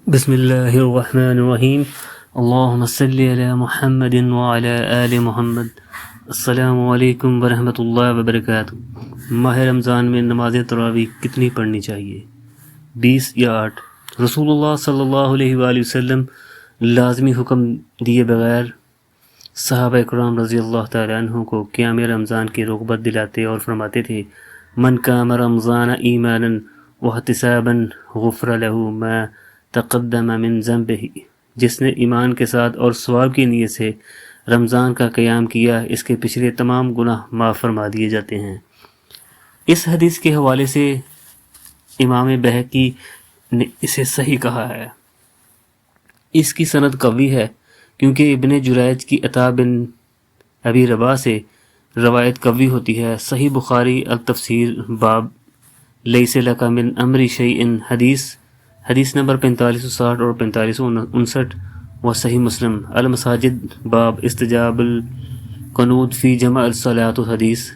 بسم اللہ الرحمن الرحیم اللہم صلی علی محمد وعلی آل محمد۔ السلام علیکم ورحمۃ اللہ وبرکاتہ۔ ماہ رمضان میں نماز تراویح کتنی پڑھنی چاہیے؟ 20 یا 8؟ رسول اللہ صلی اللہ علیہ وآلہ وسلم لازمی حکم دیے بغیر صحابہ اکرام رضی اللہ تعالیٰ عنہ کو قیام رمضان کی رغبت دلاتے اور فرماتے تھے: من قام رمضان ایمانا واحتسابا غفر له ما تقدم من ذنبہ، جس نے ایمان کے ساتھ اور ثواب کی نیت سے رمضان کا قیام کیا، اس کے پچھلے تمام گناہ معاف فرما دیے جاتے ہیں۔ اس حدیث کے حوالے سے امام بہقی نے اسے صحیح کہا ہے۔ اس کی سند قوی ہے کیونکہ ابن جریج کی عطا بن ابی رباح سے روایت قوی ہوتی ہے۔ صحیح بخاری التفسیر باب لیس لک من امر شیء حدیث نمبر 4560 اور 4559، و صحیح مسلم المساجد باب استجاب القنوت فی جمع الصلاۃ حدیث،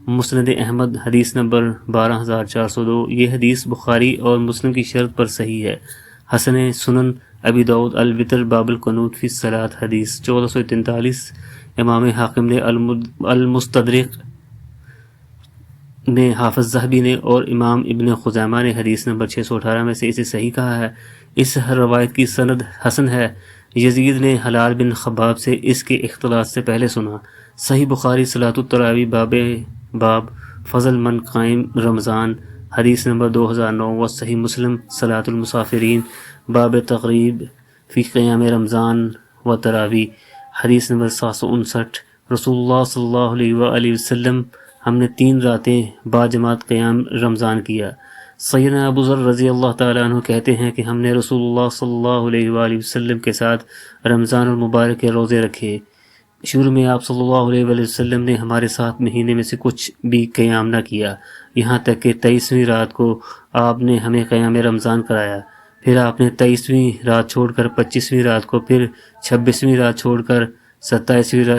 مسند احمد حدیث نمبر 12402۔ یہ حدیث بخاری اور مسلم کی شرط پر صحیح ہے۔ حسن سنن ابی داؤد الوتر باب القنوت فی الصلاۃ حدیث 1443۔ امام حاکم نے المستدرک میں، حافظ ذہبی نے اور امام ابن خزیمہ نے حدیث نمبر 618 میں سے اسے صحیح کہا ہے۔ اس روایت کی سند حسن ہے۔ یزید نے حلال بن خباب سے اس کے اختلاط سے پہلے سنا۔ صحیح بخاری صلاۃ التراویح باب فضل من قائم رمضان حدیث نمبر 2009، و صحیح مسلم صلاۃ المسافرین باب تقریب فی قیام رمضان و تراویح حدیث نمبر 759۔ رسول اللہ صلی اللہ علیہ وآلہ وسلم: ہم نے 3 راتیں با جماعت قیام رمضان کیا۔ سیدنا ابو ذر رضی اللہ تعالیٰ عنہ کہتے ہیں کہ ہم نے رسول اللہ صلی اللہ علیہ وآلہ وسلم کے ساتھ رمضان المبارک کے روزے رکھے۔ شروع میں آپ صلی اللہ علیہ وآلہ وسلم نے ہمارے ساتھ مہینے میں سے کچھ بھی قیام نہ کیا، یہاں تک کہ 23ویں رات کو آپ نے ہمیں قیام رمضان کرایا۔ پھر آپ نے 23ویں رات چھوڑ کر 25ویں رات کو، پھر 26ویں رات چھوڑ کر 27ویں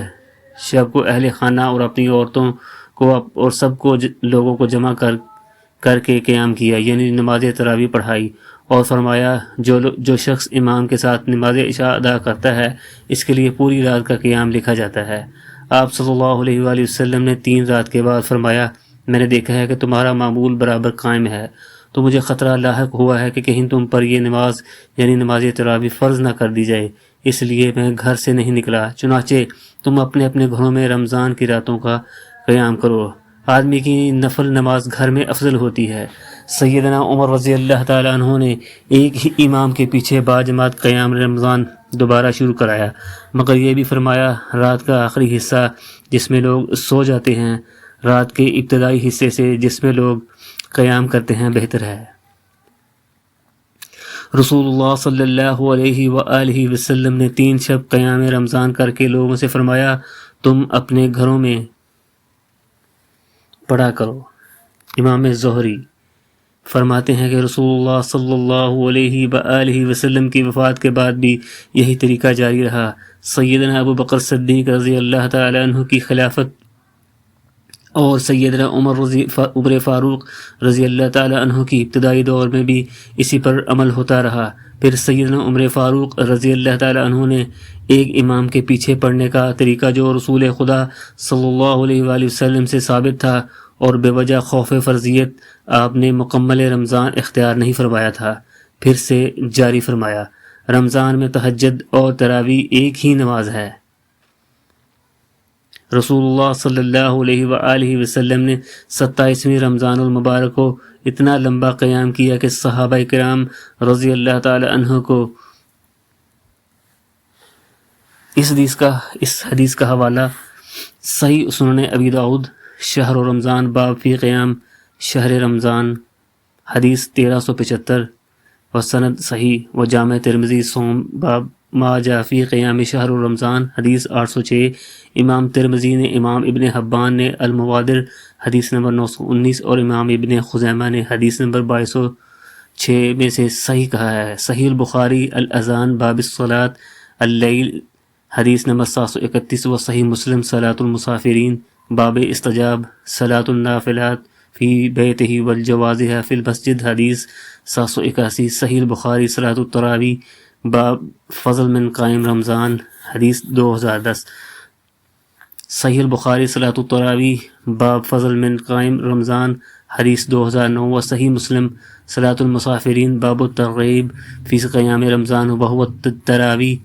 شب کو اہل خانہ اور اپنی عورتوں کو اور سب کو لوگوں کو جمع کر کے قیام کیا، یعنی نماز تراویح پڑھائی، اور فرمایا جو شخص امام کے ساتھ نماز عشاء ادا کرتا ہے، اس کے لیے پوری رات کا قیام لکھا جاتا ہے۔ آپ صلی اللہ علیہ وآلہ وسلم نے 3 رات کے بعد فرمایا: میں نے دیکھا ہے کہ تمہارا معمول برابر قائم ہے، تو مجھے خطرہ لاحق ہوا ہے کہ کہیں تم پر یہ نماز یعنی نماز تراویح فرض نہ کر دی جائے، اس لیے میں گھر سے نہیں نکلا۔ چنانچہ تم اپنے اپنے گھروں میں رمضان کی راتوں کا قیام کرو۔ آدمی کی نفل نماز گھر میں افضل ہوتی ہے۔ سیدنا عمر رضی اللہ تعالیٰ عنہ نے ایک ہی امام کے پیچھے باجماعت قیام رمضان دوبارہ شروع کرایا، مگر یہ بھی فرمایا: رات کا آخری حصہ جس میں لوگ سو جاتے ہیں رات کے ابتدائی حصے سے جس میں لوگ قیام کرتے ہیں بہتر ہے۔ رسول اللہ صلی اللہ علیہ وآلہ وسلم نے 3 شب قیام رمضان کر کے لوگوں سے فرمایا: تم اپنے گھروں میں پڑھا کرو۔ امام زہری فرماتے ہیں کہ رسول اللہ صلی اللہ علیہ وآلہ وسلم کی وفات کے بعد بھی یہی طریقہ جاری رہا۔ سیدنا ابو بکر صدیق رضی اللہ تعالی عنہ کی خلافت اور سیدنا عمر فاروق رضی اللہ تعالی عنہ کی ابتدائی دور میں بھی اسی پر عمل ہوتا رہا۔ پھر سیدنا عمر فاروق رضی اللہ تعالی عنہ نے ایک امام کے پیچھے پڑھنے کا طریقہ جو رسول خدا صلی اللہ علیہ وآلہ وسلم سے ثابت تھا اور بے وجہ خوف فرضیت آپ نے مکمل رمضان اختیار نہیں فرمایا تھا، پھر سے جاری فرمایا۔ رمضان میں تہجد اور تراویح ایک ہی نماز ہے۔ رسول اللہ صلی اللہ علیہ وآلہ وسلم نے 27ویں رمضان المبارک کو اتنا لمبا قیام کیا کہ صحابہ کرام رضی اللہ تعالی عنہ کو اس حدیث کا حوالہ صحیح سنن ابی داؤد شہر رمضان باب فی قیام شہر رمضان حدیث 1375، و سند صحیح، و جامع ترمذی صوم باب ما جاء فی قیام شہر رمضان حدیث 806۔ امام ترمذی نے، امام ابن حبان نے الموادر حدیث نمبر 919 اور امام ابن خزیمہ نے حدیث نمبر 2206 میں سے صحیح کہا ہے۔ صحیح البخاری الاذان باب الصلاۃ اللیل حدیث نمبر 731، و صحیح مسلم صلاۃ المسافرین باب استجاب صلاۃ النافلات فی بیتہ والجوازہ فی المسجد حدیث 781. صحیح البخاری صلاۃ التراویح باب فضل من قائم رمضان حدیث 2010. صحیح البخاری صلاۃ التراویح باب فضل من قائم رمضان حدیث 2009. و صحیح مسلم صلاۃ المسافرین باب الترغیب فی قیام رمضان وهو التراویح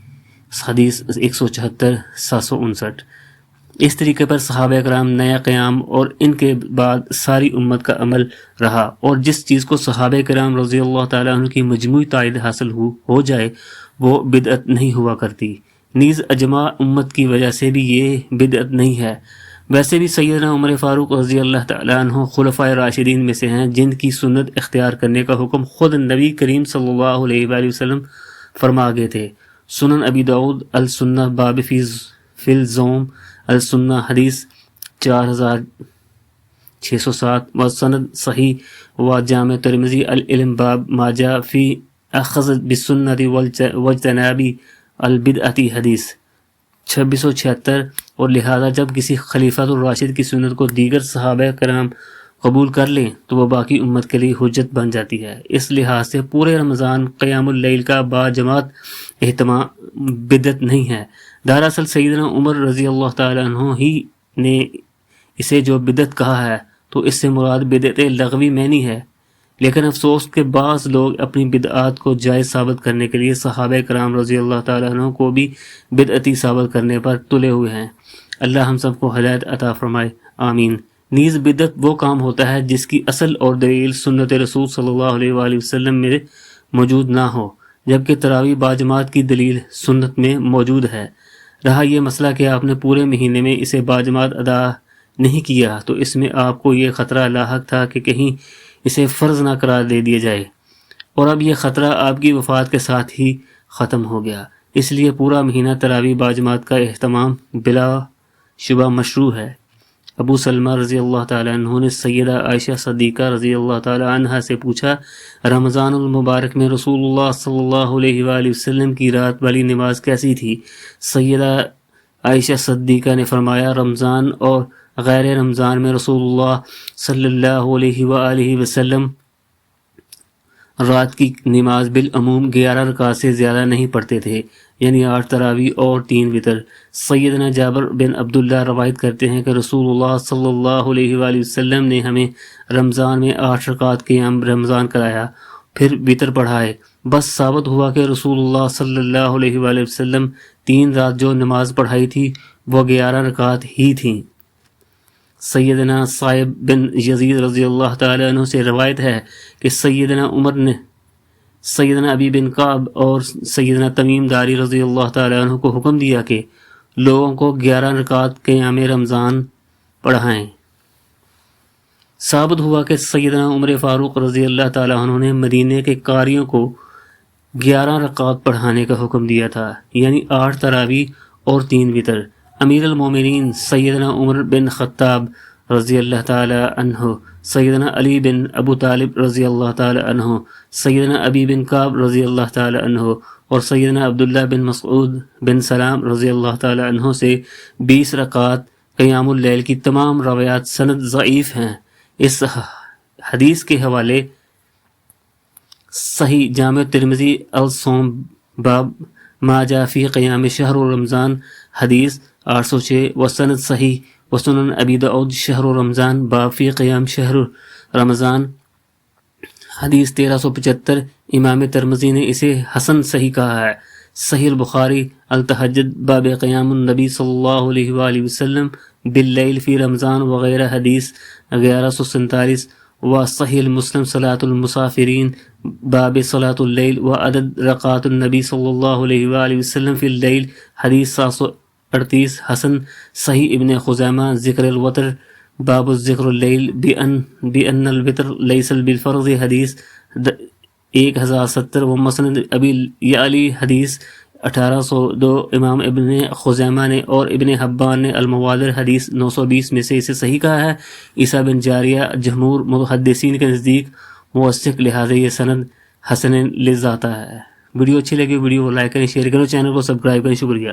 حدیث 174 759. اس طریقے پر صحابہ کرام نیا قیام اور ان کے بعد ساری امت کا عمل رہا، اور جس چیز کو صحابہ کرام رضی اللہ تعالیٰ عنہ کی مجموعی تائید حاصل ہو جائے وہ بدعت نہیں ہوا کرتی، نیز اجماع امت کی وجہ سے بھی یہ بدعت نہیں ہے۔ ویسے بھی سیدنا عمر فاروق رضی اللہ تعالیٰ عنہ خلفائے راشدین میں سے ہیں جن کی سنت اختیار کرنے کا حکم خود نبی کریم صلی اللہ علیہ وآلہ وسلم فرما گئے تھے۔ سنن ابی داؤد السنہ باب فی الزوم السنہ حدیث 4607 و سند صحیح و جامع ترمذی العلم باب ما جاء فی اخذ بالسنت واجتناب البدعۃ حدیث 2676. اور لہذا جب کسی خلیفۃ الراشد کی سنت کو دیگر صحابہ کرام قبول کر لیں تو وہ باقی امت کے لیے حجت بن جاتی ہے۔ اس لحاظ سے پورے رمضان قیام اللیل کا با جماعت اہتمام بدعت نہیں ہے۔ دراصل سیدنا عمر رضی اللہ تعالیٰ عنہ ہی نے اسے جو بدعت کہا ہے تو اس سے مراد بدعت لغوی معنی ہے، لیکن افسوس کہ بعض لوگ اپنی بدعات کو جائز ثابت کرنے کے لیے صحابہ کرام رضی اللہ تعالیٰ عنہ کو بھی بدعتی ثابت کرنے پر تلے ہوئے ہیں۔ اللہ ہم سب کو ہدایت عطا فرمائے، آمین۔ نیز بدعت وہ کام ہوتا ہے جس کی اصل اور دلیل سنت رسول صلی اللہ علیہ وآلہ وسلم میں موجود نہ ہو، جبکہ تراویح باجماعت کی دلیل سنت میں موجود ہے۔ رہا یہ مسئلہ کہ آپ نے پورے مہینے میں اسے باجماعت ادا نہیں کیا تو اس میں آپ کو یہ خطرہ لاحق تھا کہ کہیں اسے فرض نہ قرار دے دیا جائے، اور اب یہ خطرہ آپ کی وفات کے ساتھ ہی ختم ہو گیا۔ اس لیے پورا مہینہ تراویح باجماعت کا اہتمام بلا شبہ مشروع ہے۔ ابو سلمہ رضی اللہ تعالیٰ عنہ نے سیدہ عائشہ صدیقہ رضی اللہ تعالیٰ عنہ سے پوچھا، رمضان المبارک میں رسول اللہ صلی اللہ علیہ وآلہ وسلم کی رات والی نماز کیسی تھی؟ سیدہ عائشہ صدیقہ نے فرمایا، رمضان اور غیر رمضان میں رسول اللہ صلی اللہ علیہ وآلہ وسلم رات کی نماز بالعموم 11 رکعات سے زیادہ نہیں پڑھتے تھے، یعنی 8 تراویح اور 3 وتر۔ سیدنا جابر بن عبداللہ روایت کرتے ہیں کہ رسول اللہ صلی اللہ علیہ وآلہ وسلم نے ہمیں رمضان میں 8 رکعات قیام رمضان کرایا، پھر وتر پڑھائے۔ بس ثابت ہوا کہ رسول اللہ صلی اللہ علیہ وآلہ وسلم 3 رات جو نماز پڑھائی تھی وہ 11 رکعات ہی تھیں۔ سیدنا صائب بن یزید رضی اللہ تعالیٰ عنہ سے روایت ہے کہ سیدنا عمر نے سیدنا ابی بن کعب اور سیدنا تمیم داری رضی اللہ تعالیٰ عنہ کو حکم دیا کہ لوگوں کو 11 رکعات قیام رمضان پڑھائیں۔ ثابت ہوا کہ سیدنا عمر فاروق رضی اللہ تعالیٰ عنہ نے مدینے کے قاریوں کو 11 رکعات پڑھانے کا حکم دیا تھا، یعنی 8 تراویح اور 3 وتر۔ امیر المومنین سیدنا عمر بن خطاب رضی اللہ تعالی عنہ، سیدنا علی بن ابو طالب رضی اللہ تعالی عنہ، سیدنا ابی بن کعب رضی اللہ تعالی عنہ اور سیدنا عبداللہ بن مسعود بن سلام رضی اللہ تعالی عنہ سے 20 رکعات قیام اللیل کی تمام روایات سند ضعیف ہیں۔ اس حدیث کے حوالے صحیح جامع ترمذی الصوم باب ما جاء فی قیام شہر رمضان حدیث 806 و سند صحیح و سنن ابی داؤد شہر رمضان باب فی قیام شہر رمضان حدیث 1375۔ امام ترمذی نے اسے حسن صحیح کہا ہے۔ صحیح البخاری التہجد باب قیام النبی صلی اللہ علیہ وآلہ وسلم باللیل فی رمضان وغیرہ حدیث 1147 و صحیح المسلم صلاۃ المسافرین باب صلاۃ اللیل و عدد رکعات النبی صلی اللہ علیہ وآلہ وسلم فی اللیل حدیث 738 حسن۔ صحیح ابن خزیمہ ذکر الوتر باب ذکر اللیل بأن الوتر لیس بالفرض حدیث 1070 و مسند ابی یعلی حدیث 1802۔ امام ابن خزیمہ نے اور ابن حبان نے الموادر حدیث 920 میں سے اسے صحیح کہا ہے۔ عیسیٰ بن جاریہ جمہور محدثین کے نزدیک موثق، لہٰذا یہ سند حسن لذاتا ہے۔ ویڈیو اچھی لگی ویڈیو کو لائک کریں، شیئر کریں، چینل کو سبسکرائب کریں۔ شکریہ۔